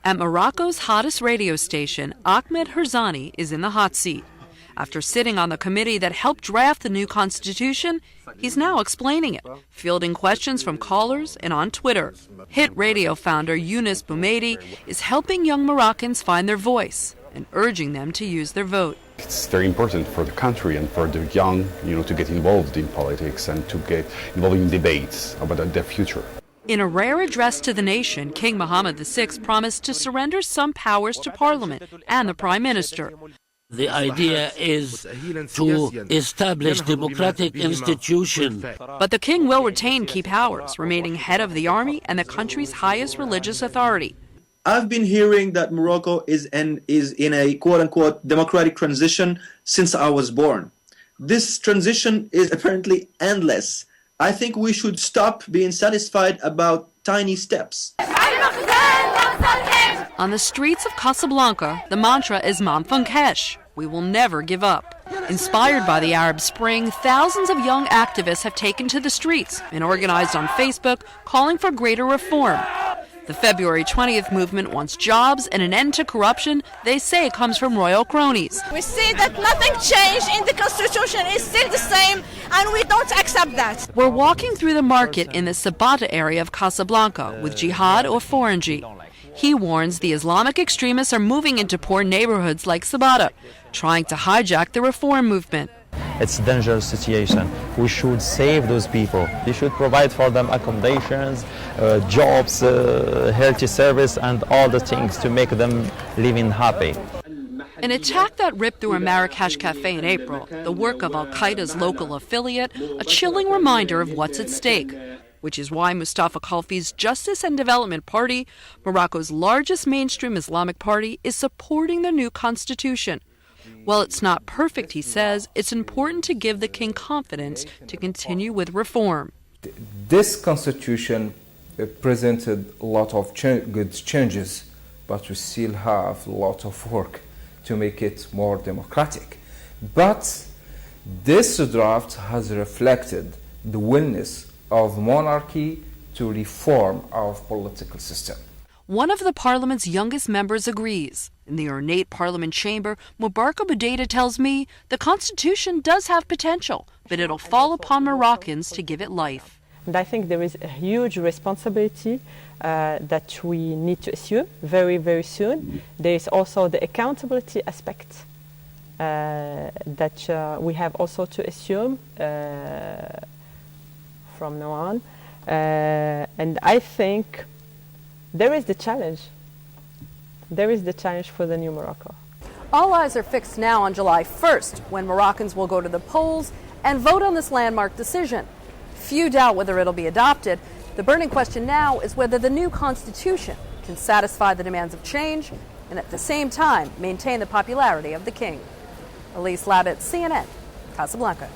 At Morocco's hottest radio station, Ahmed Herzani is in the hot seat. After sitting on the committee that helped draft the new constitution, he's now explaining it, fielding questions from callers and on Twitter. Hit radio founder Younes Boumedi is helping young Moroccans find their voice and urging them to use their vote. It's very important for the country and for the young, to get involved in politics and to get involved in debates about their future. In a rare address to the nation, King Mohammed VI promised to surrender some powers to Parliament and the Prime Minister. The idea is to establish democratic institutions. But the king will retain key powers, remaining head of the army and the country's highest religious authority. I've been hearing that Morocco is in a quote-unquote democratic transition since I was born. This transition is apparently endless. I think we should stop being satisfied about tiny steps. On the streets of Casablanca, the mantra is Mamfakinch. We will never give up. Inspired by the Arab Spring, thousands of young activists have taken to the streets and organized on Facebook, calling for greater reform. The February 20th movement wants jobs and an end to corruption they say comes from royal cronies. We see that nothing changed in the constitution. It's still the same, and we don't accept that. We're walking through the market in the Sabata area of Casablanca with Jihad or Forangi. He warns the Islamic extremists are moving into poor neighborhoods like Sabata, trying to hijack the reform movement. It's a dangerous situation. We should save those people. We should provide for them accommodations, jobs, healthy service, and all the things to make them living happy. An attack that ripped through a Marrakesh cafe in April, the work of Al-Qaeda's local affiliate, a chilling reminder of what's at stake. Which is why Mustafa Khalfi's Justice and Development Party, Morocco's largest mainstream Islamic party, is supporting the new constitution. While it's not perfect, he says, it's important to give the king confidence to continue with reform. This constitution presented a lot of good changes, but we still have a lot of work to make it more democratic. But this draft has reflected the willingness of monarchy to reform our political system. One of the parliament's youngest members agrees. In the ornate parliament chamber, Mubaraka Boudeda tells me the constitution does have potential, but it'll fall upon Moroccans to give it life. And I think there is a huge responsibility that we need to assume very, very soon. There is also the accountability aspect that we have also to assume from now on. And I think there is the challenge. There is the challenge for the new Morocco. All eyes are fixed now on July 1st, when Moroccans will go to the polls and vote on this landmark decision. Few doubt whether it'll be adopted. The burning question now is whether the new constitution can satisfy the demands of change and at the same time maintain the popularity of the king. Elise Labit, CNN, Casablanca.